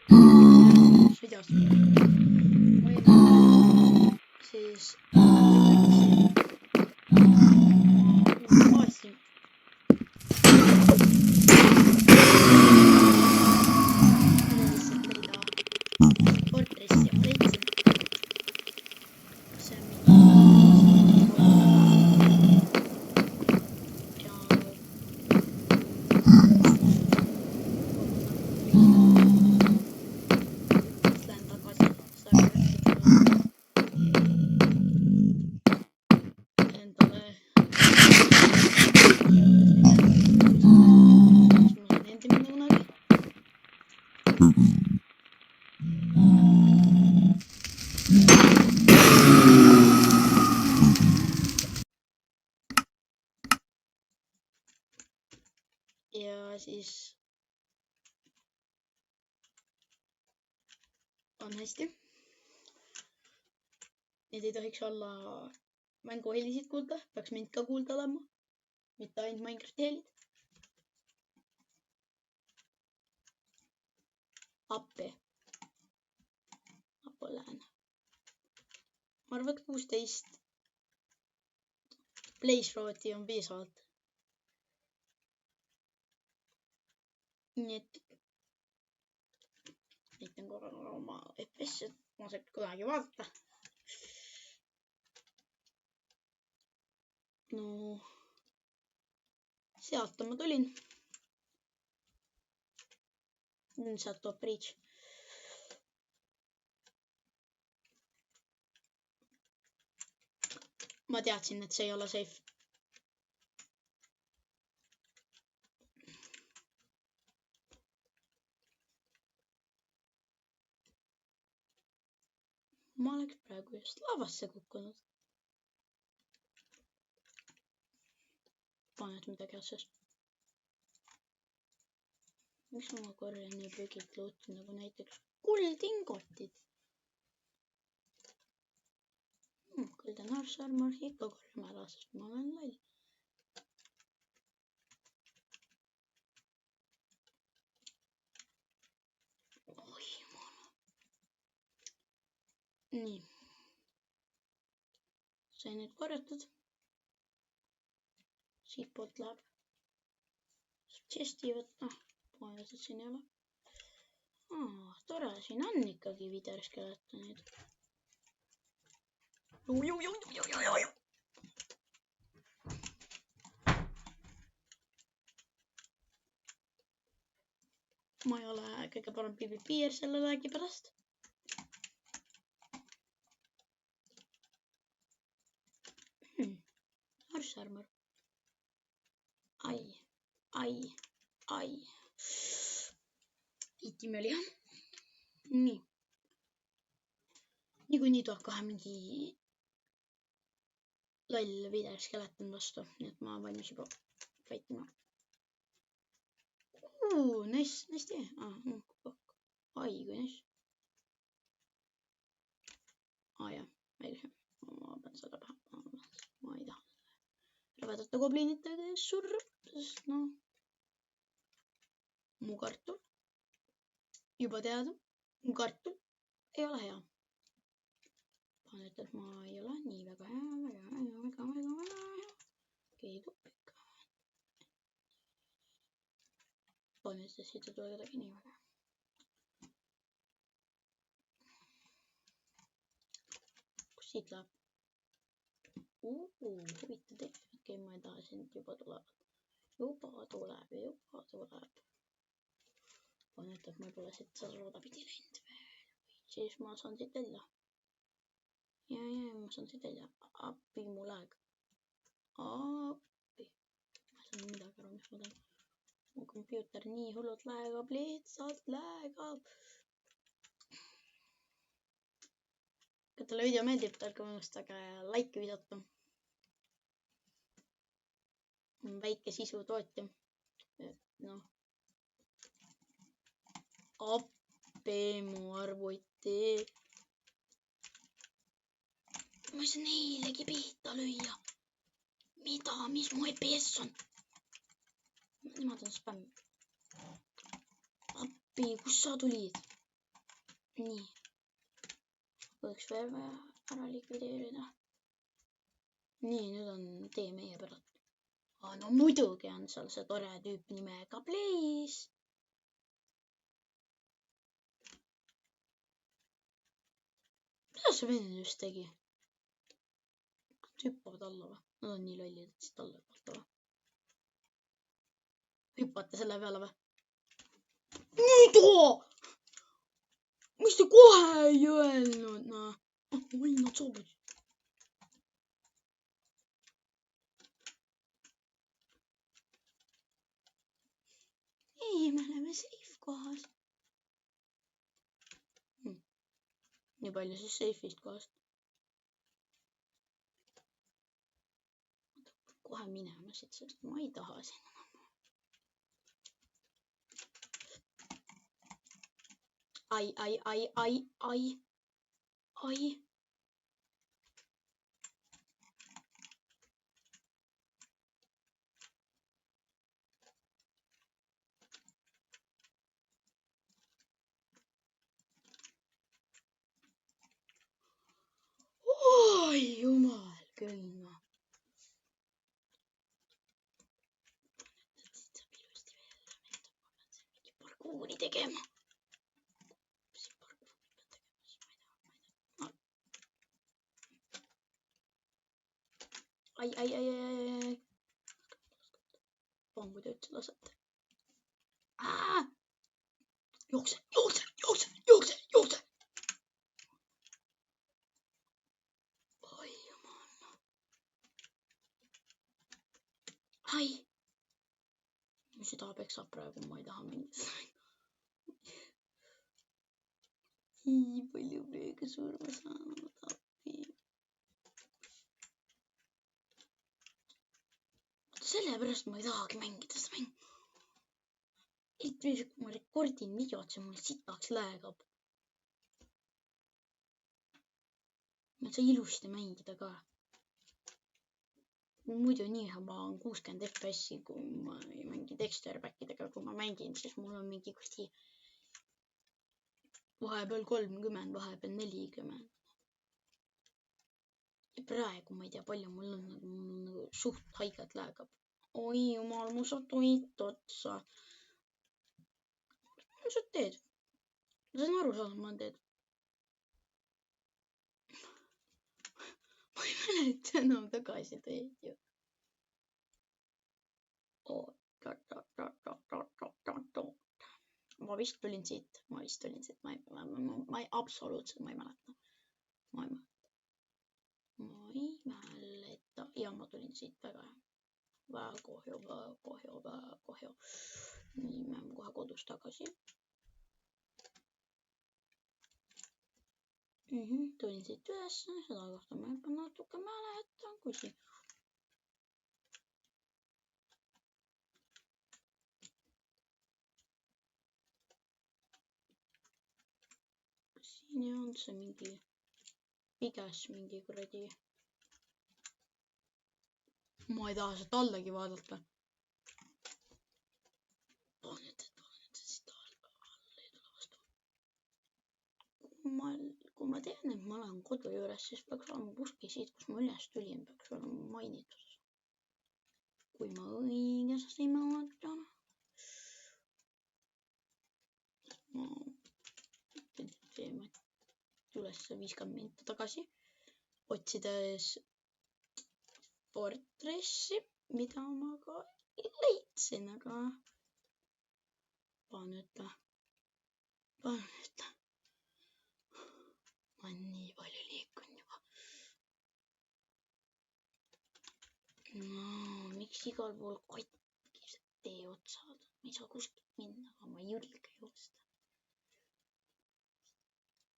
sõidas. Ma olin siis aastim. Korterisse ja ma leidsin. See on ja siis on hästi. Need ei tohiks olla mänguhelisid kuulda, peaks mind ka kuulda olema, mitte ainult Minecrafti helid. Appi. Apolään. Ma arvan, et 16 Blaze Road'i on piisavalt. Nii et näitan korra oma FPS-i, et ma saab kunagi vaadata. No, sealt ma tulin. Sealt Top Reach. Ma teadsin, et see ei ole safe. Ma oleks praegu just lavasse kukkunud. Paned midagi otsast. Miks ma korjan nii prügid looti nagu näiteks kuldingotid? Golden Horse Armor ikka korjame ära, sest ma olen loll. Oi jumala. Nii. Sai nüüd korjatud. Siit poolt läheb. Chesti võtta. Pooled, et siin ei ole. Tore, siin on ikkagi videoskeletonid. Ma ei ole kõige parem PvP-er selle läägi pärast. Horse Armor. Ai. Viitime oli jah. Nii. Niikuinii tuleb kohe mingi loll videoskeleton vastu, nii et ma olen valmis juba fightima. Nice tee. Ai, kui nice. Jah, õige. Ma pean seda pähe. Ma ei taha. Rõvedate gobliinitega surr, sest noh. Mu kartul. Juba teada. Mu kartul ei ole hea. Panen ütleb, et ma ei ole nii väga hea. Keedub ikka. Panen ütleb, siit tuleb kedagi nii väga. Kus siit läheb? Huvitav tee. Okei, ma ei taha sind juba tuleb. Juba tuleb. Panen ütleb, ma pole siit rooda pidi läinud veel. Siis ma saan siit välja. Ja, ma saan siit välja. Appi mu lag. Appi. Ma saan midagi aru, mis ma teen. Mu kompuuter nii hullult lagab, lihtsalt lagab. Kui teile video meeldib, ärge unustage like visata. Väike sisutootja. Noh. Appi mu arvuti. Ma ei saa neilegi pihta lüüa. Mida, mis mu EPS on? Nemad on spämm. Appi, kus sa tulid? nii. Võiks veel ära likvideerida. Nii, nüüd on tee meie päralt. No muidugi on seal see tore tüüp nimega Blaze. Mida see vend just tegi? Hüppavad alla või? Nad on nii lollid, et siit alla hüppata või? Hüppate selle peale või? Mida? Miks te kohe ei öelnud, noh? Oi, nad soobusid. Ei, me oleme safe kohas. Nii palju siis safe'ist kohast. Kohe minema siit, sest ma ei taha siin enam. Ai. Oi, jumal küll, noh. Siit saab ilusti veel mingi parkuuri tegema. Ai. Pangu te üldse lasete. Jookse. Oi, jumal. Ai. Süda peksab praegu, ma ei taha mängida. Nii palju praegu surma saanud appi. Sellepärast ma ei tahagi mängida seda mängu. Kui ma rekordin videot, see mul sitaks läägab. Ma ei saa ilusti mängida ka. Muidu nii ma on 60 FPS-i, kui ma ei mängi texture pack'idega. Kui ma mängin, siis mul on mingi kuradi vahepeal 30, vahepeal 40. Ja praegu ma ei tea, palju mul on, nagu suht haigelt läägab. Oi jumal, mul saab toit otsa. Mis sa teed? Ma saan aru saada, ma teed. Ma ei mäleta enam tagasi teed ju. Ma vist tulin siit. Ma absoluutselt ma ei mäleta. Ma ei mäleta. Ja ma tulin siit väga hea. Väga kahju. Nii, me oleme kohe kodus tagasi. Tulin siit üles, seda kohta ma juba natuke mäletan, kuigi. Siin on see mingi piges mingi kuradi. Ma ei taha seda allagi vaadata. Nüüd siit alla ei tule vastu. Kui ma tean, et ma olen kodu juures, siis peaks olema kuskil siit, kus ma üles tulin, peaks olema mainitud. Kui ma õigesti mäletan. Ma teeme üles 50 minti tagasi, otsides Fortressi, mida ma ka leidsin, aga panen ütle. Ma olen nii palju liikunud juba. No, miks igal pool kotkised tee otsad? Ma ei saa kuskilt minna, aga ma ei julge joosta.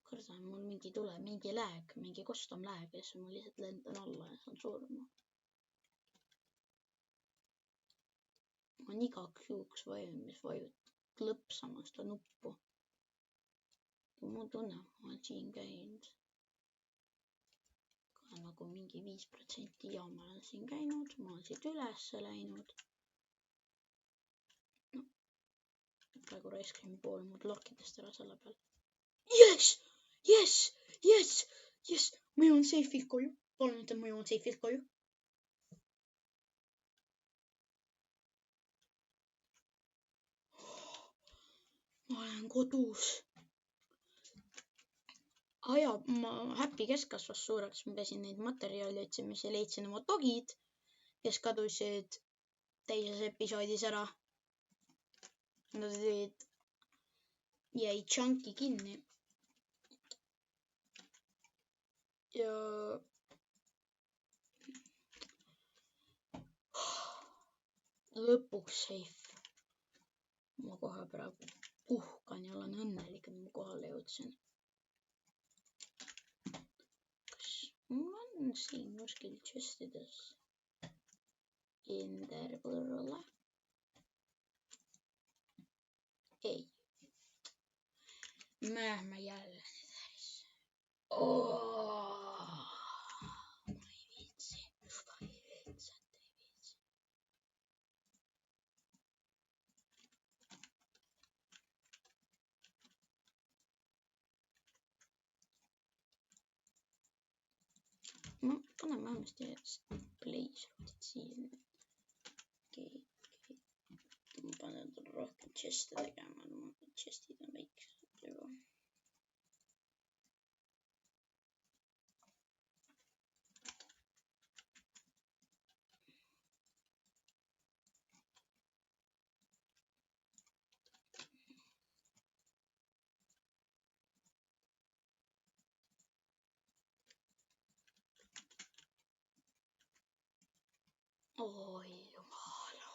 Kardan, mul mingi lääg, mingi kostom lääg ja siis ma lihtsalt lendan alla ja saan surma. Ma olen igaks juhuks valmis lõpsama seda nuppu. Ma tunnen, ma olen siin käinud. Ka nagu mingi 5% ja ma olen siin käinud, ma olen siit üles läinud. No, praegu raiskan pool mu blokkidest ära selle peal. Yes. Ma jõuan seifilt koju. Palun ütle, ma jõuan seifilt koju. Ma olen kodus. Ja ma Happy kes kasvas suureks. Ma pesin neid materjali otsimas ja leidsin oma dogid, kes kadusid teises episoodis ära. Nad jäid Chunky kinni. Ja lõpuks safe. Ma kohe praegu puhkan ja olen õnnelik, et ma kohale jõudsin. Kas mul on siin kuskil chestides Enderpearl'e? Ei. Lähme jälle ma ei viitsi. Ma panen vähemasti blazerodid siin. Ma panen tal rohkem chest'e tegema, chest'id on väiksed juba. Oi jumala.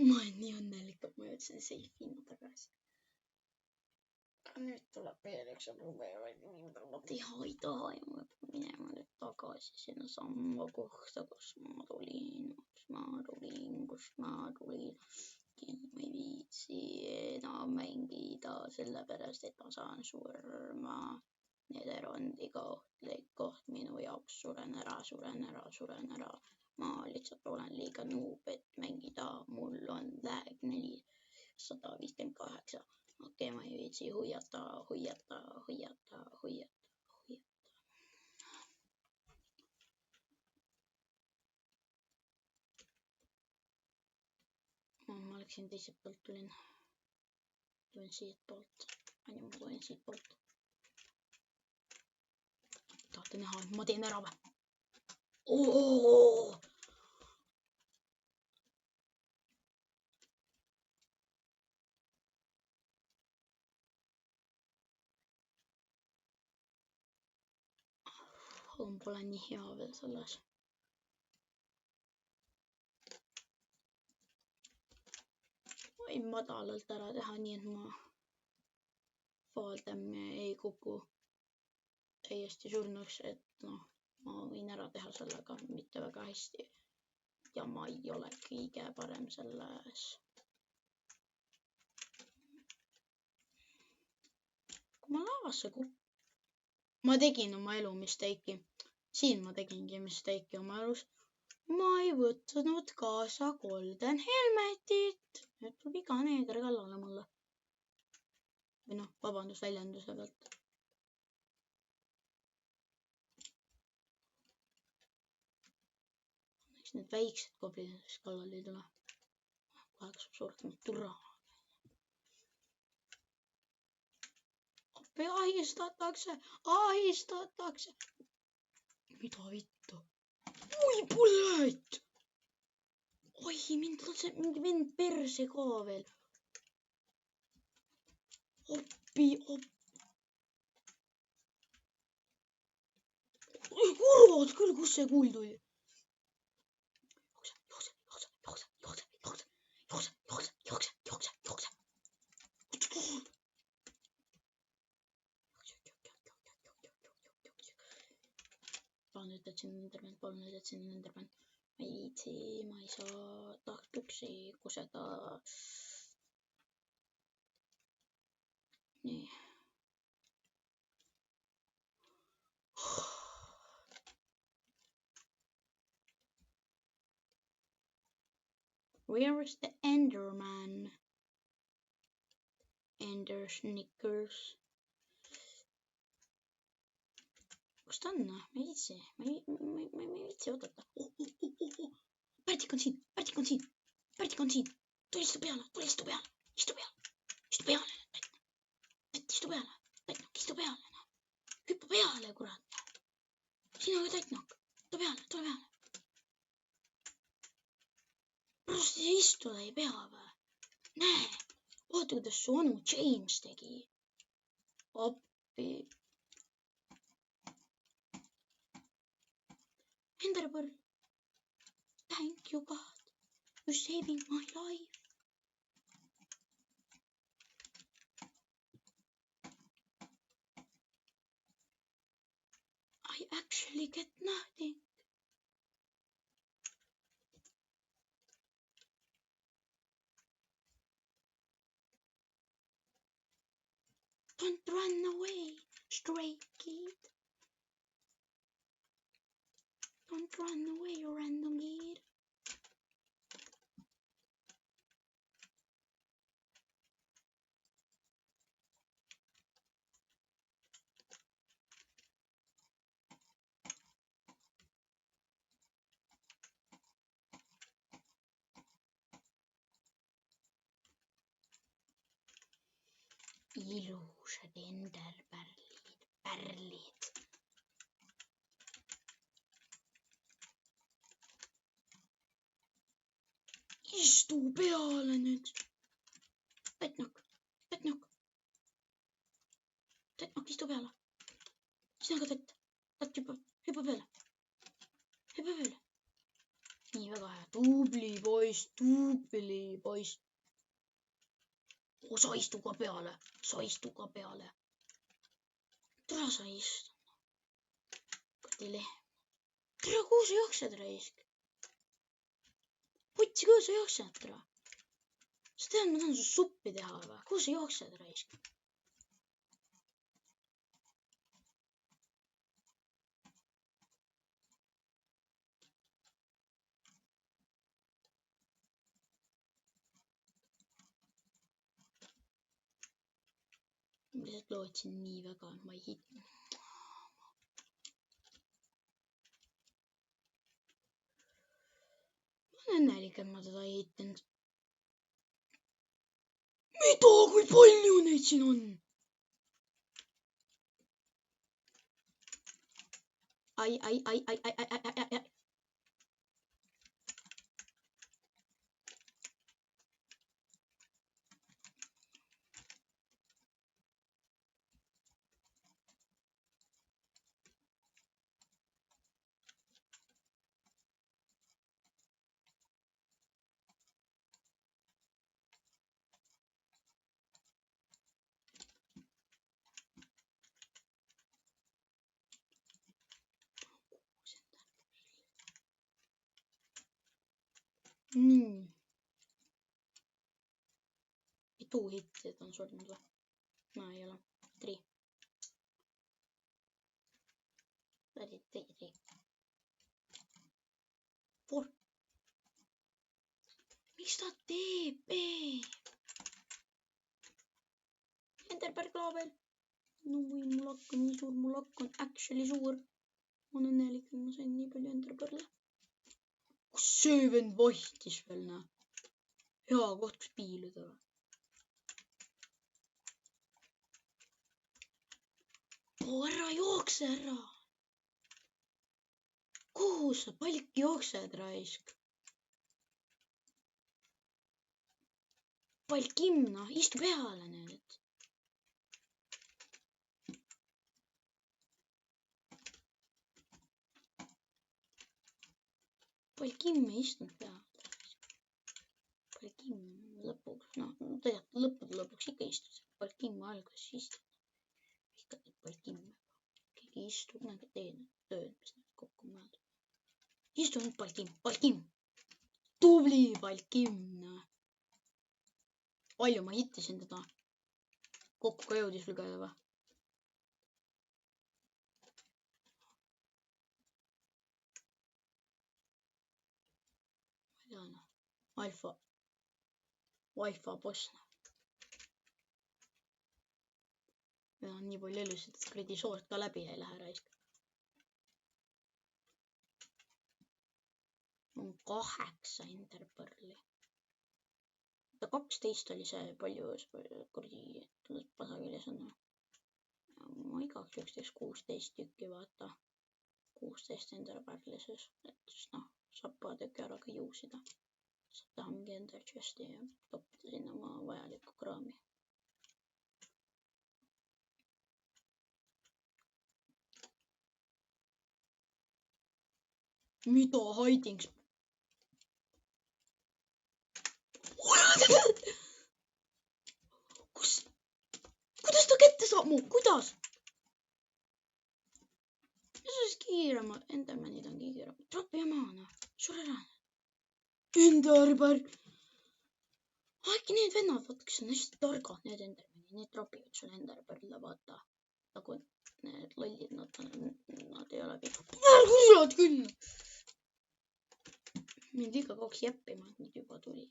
Ma olen nii õnnelik, et ma jõudsin safe'ina tagasi. Nüüd tuleb veel üks probleem, mida ma teha ei taha ja ma pean minema nüüd tagasi sinna samma kohta, kust ma tulin. Ma ei viitsi enam mängida, sellepärast et ma saan surma. Nederondiga ohtlik koht minu jaoks, suren ära. Ma lihtsalt olen liiga noob, et mängida. Mul on lag 458. Okei, ma ei viitsi hoiata. Ma läksin teiselt poolt, tulin siit poolt. Ma tulin siit poolt. Tahate näha, et ma teen ära või? Ma pole nii hea veel selles. Võin madalalt ära teha, nii et ma Faldem ei kuku täiesti surnuks, et noh, ma võin ära teha sellega mitte väga hästi. Ja ma ei ole kõige parem selles. Kui ma lavasse ma tegin oma elu mistake'i. Siin ma tegingi mistake'i oma elus. Ma ei võtnud kaasa golden helmetit. Nüüd tuleb iga neeger kallale mulle. Või noh, vabandust väljenduse pealt. Eks need väiksed goblinid kallale ei tule. Kaheks suuremat turra. Ahistatakse. Mida vittu? Oi, bullet! Oi, mind laseb mingi vend perse ka veel. Oi, kurvad küll, kus see kuul tuli? Jookse. Palun ütle, et siin on Enderman. Ma ei viitsi, ma ei saa, tahaks püksi kuseda. Nii. Where is the Enderman? Kinder Snickers. Kus ta on? Ma ei viitsi. Ma ei viitsi oodata. Pärdik on siin. Tule istu peale. Istu peale. Istu peale. Hüppa peale, kurat. Sina ka täitnok. Tule peale. Pärast istuda ei pea või? Näe. Vaata, kuidas su onu James tegi. Appi. Enderpearl. Thank you, God. You're saving my life. I actually get nothing. Don't run away, stray kid. Don't run away, you random kid. Ilusad enderpärlid. Istu peale nüüd. Täitnok, istu peale. Sina ka tätt. Tätt hüppa peale. Nii, väga hea. Tubli poiss. Sa istu ka peale. Tule sa istu. Kotilehm. Tere, kuhu sa jooksed, raisk? Putsi, kuhu sa jooksed, tere? Sa tead, ma tahan su suppi teha või? Kuhu sa jooksed, raisk? Ma lihtsalt lootsin nii väga, et ma ei hitnud. Ma olen õnnelik, et ma teda ei hitnud. Mida, kui palju neid siin on? Ai. Nii. Mitu hittit on surnud või? No ei ole. 3. Three. 4. Mis ta teeb? Enderpearl veel. No või mul lakk on nii suur. Mul lakk on actually suur. Ma olen õnnelik, et ma sain nii palju enderpearle. Kus see vend vastis veel, näe? Hea koht, kus piiluda või? Ära jookse ära. Kuhu sa palk jooksed, raisk? Palkimna, istu peale nüüd. Palkim ei istunud peale. Palkim lõpuks, tegelikult lõppude lõpuks ikka istus. Palkim algas istud. Ikka teeb palkim. Keegi istub, nagu teed tööd, mis nüüd kokku mõeldud. Istu nüüd palkim. Tubli palkim. Palju ma hittasin teda. Kokku ka jõudis lugeda või? Alfa boss. ja on nii palju elusid, et kuradi soort ka läbi ei lähe raisk. On 8 enderpearli. 12 oli see palju kuradi pasakirjas on. Ma igaks juhuks teeks 16 tükki, vaata. 16 enderpearli siis, et siis noh, saab paar tükki ära ka juusida. Saab teha mingi ender chest'i ja toppida sinna oma vajalikku kraami. Mida hidings? Kuidas ta kätte saab mu? Kuidas? Ja siis kiirema. Endermanid on kiirema. Tropi maana. Sure ära. Enderpearl. Äkki need vennad, vaata, kes on hästi targad, need endermanid. Need tropivad sul enderpearle, vaata. Nagu need lollid, nad ei ole pikad. Kurat küll. Mind liiga kauaks jäppima, et nüüd juba tuli.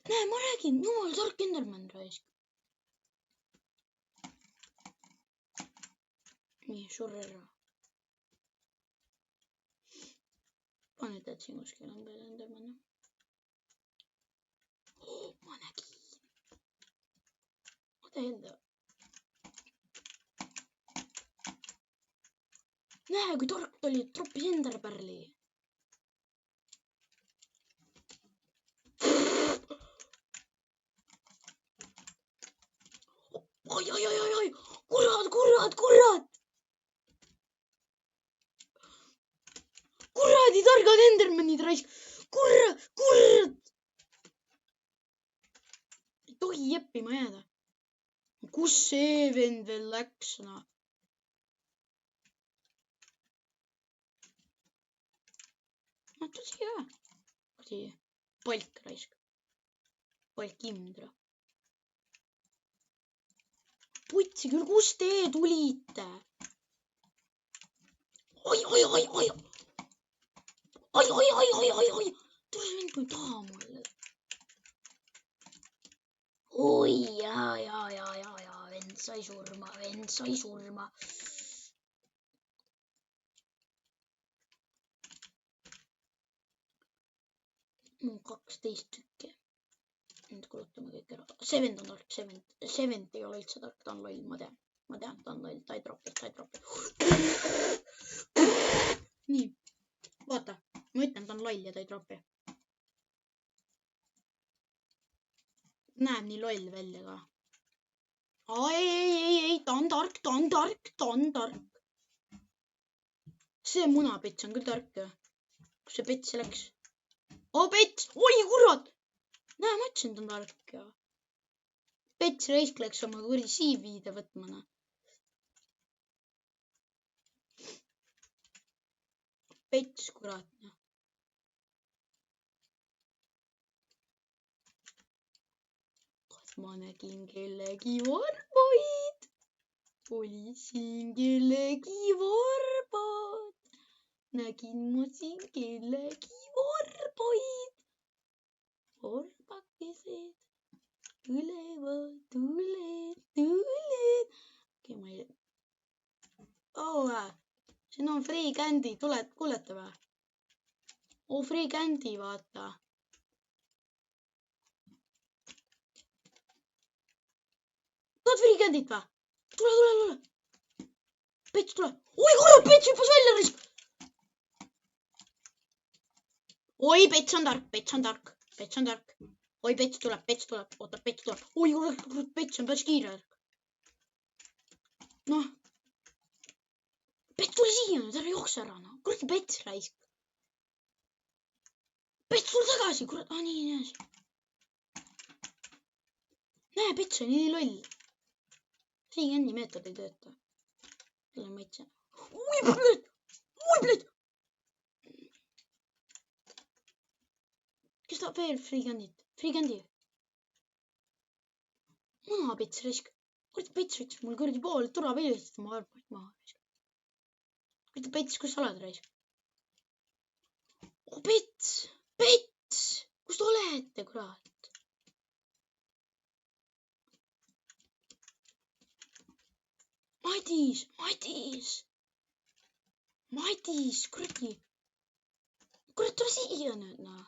Näe, ma räägin, jumal tark enderman raisk. Nii, sure ära. Pane tead siin kuskil on veel enderman. Oh, ma nägin. What the hell? Näe, kui tark ta oli, troppis enderpearli. Oi, kurat. Kuradi targad endermanid raisk. Kurat. Ei tohi jeppima jääda. Kus see vend veel läks, noh? No, tuli siia ka. Kuradi palk raisk. Palk imdra. Putsi küll, kus te tulite? Oi. Tule mind kui taha mulle. Oi, ja. Vend sai surma. Mul 12 tükki. Nüüd kulutame kõik ära. See vend on tark, see vend ei ole üldse tark, ta on loll, ma tean, ta on loll, ta ei tropi. Nii, vaata, ma ütlen, ta on loll ja ta ei tropi. Näeb nii loll välja ka. Ei, ta on tark. See munapits on küll tark. Kus see pets läks? Pets, oi kurat! Näe, ma ütlesin, ta on tark ja. Pets raisk läks oma kurdi siiviide võtmana. Pets, kurat. Ma nägin kellegi varbaid. Oli siin kellegi varbad. Nägin ma siin kellegi varbaid. Varbakesed. Tulevad. Okei, ma ei... siin on free candy. Kuulete või? Free candy, vaata. Tahad free candy't või? Tule. Pets, tule. Oi, kurat, pets hüppas välja risk. Oi, pets on tark. Oi, pets tuleb. Oota, pets tuleb. Oi, kurat, pets on päris kiire. Noh. Pets tuli siia, nüüd ära jookse ära, noh. Kurat, pets raisk. Pets tuli tagasi, kurat. Nii, näes. Näe, pets on nii loll. Free-candy meetod ei tööta. Selle maitse. Oi, plööd. Kes tahab veel free-candy't? Free-candy. Munapets raisk. Kurat, pets võttis mul kuradi pool turapeilist oma arvaid maha. Kurat, pets, kus sa oled raisk? Pets, kus te olete, kurat? Madis, kuradi. Kurat, tule siia nüüd, noh.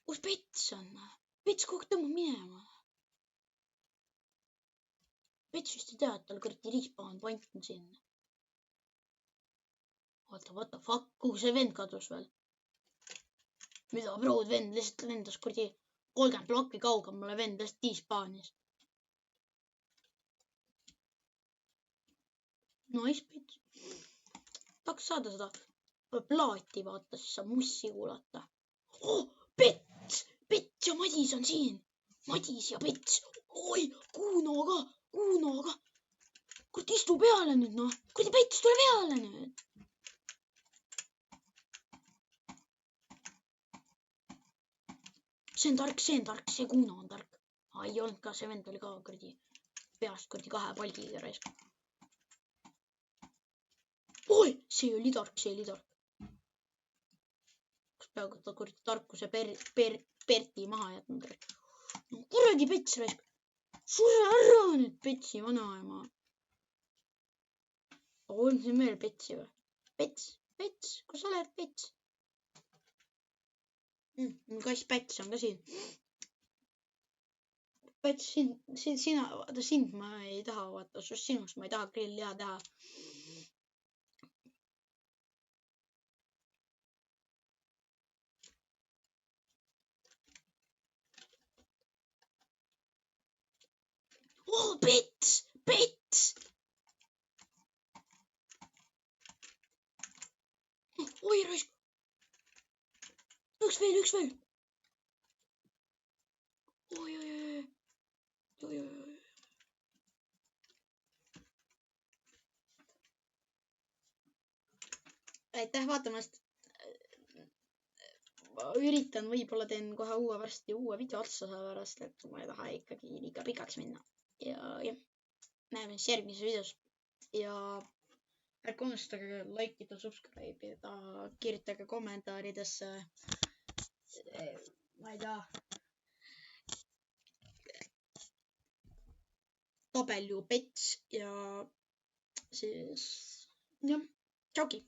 Kus Pets on? Pets kogu aeg tõmbab minema. Pets vist ei tea, et tal kuradi respawn point on siin. Oota, what the fuck, kuhu see vend kadus veel? Mida, brood, vend lihtsalt lendas kuradi 30 plokki kaugemale, vend lihtsalt despawnis. Nice, Pets. Tahaks saada seda plaati, vaata, siis saab mussi kuulata. Oh, Pets ja Madis on siin. Madis ja Pets. Oi, Kuno ka. Kurat, istu peale nüüd, noh. Kuradi Pets, tule peale nüüd. See on tark, see Kuno on tark. Ei olnud ka, see vend oli ka kuradi peast kuradi 2 palgiga raisk. Oi, see oli tark. Kas peaaegu ta kuradi tarkuse Berti maha jätnud? No kuradi Pets raisk. Sure ära nüüd, Petsi vanaema. On siin veel Petsi või? Pets, kus sa oled, Pets? Kass Pets on ka siin. Pets, sina, vaata sind ma ei taha, vaata, sinust ma ei taha grillliha teha. Oh, Pets! Oi, raisk! Üks veel! Oi. Aitäh vaatamast! Ma üritan, võib-olla teen kohe varsti uue video otsa, sellepärast et ma ei taha ikkagi liiga pikaks minna. Ja jah, näeme siis järgmises videos. Ja ärge unustage likeida, subscribe ida, kirjutage kommentaaridesse. Ma ei tea. W Pets ja siis jah, tšauki!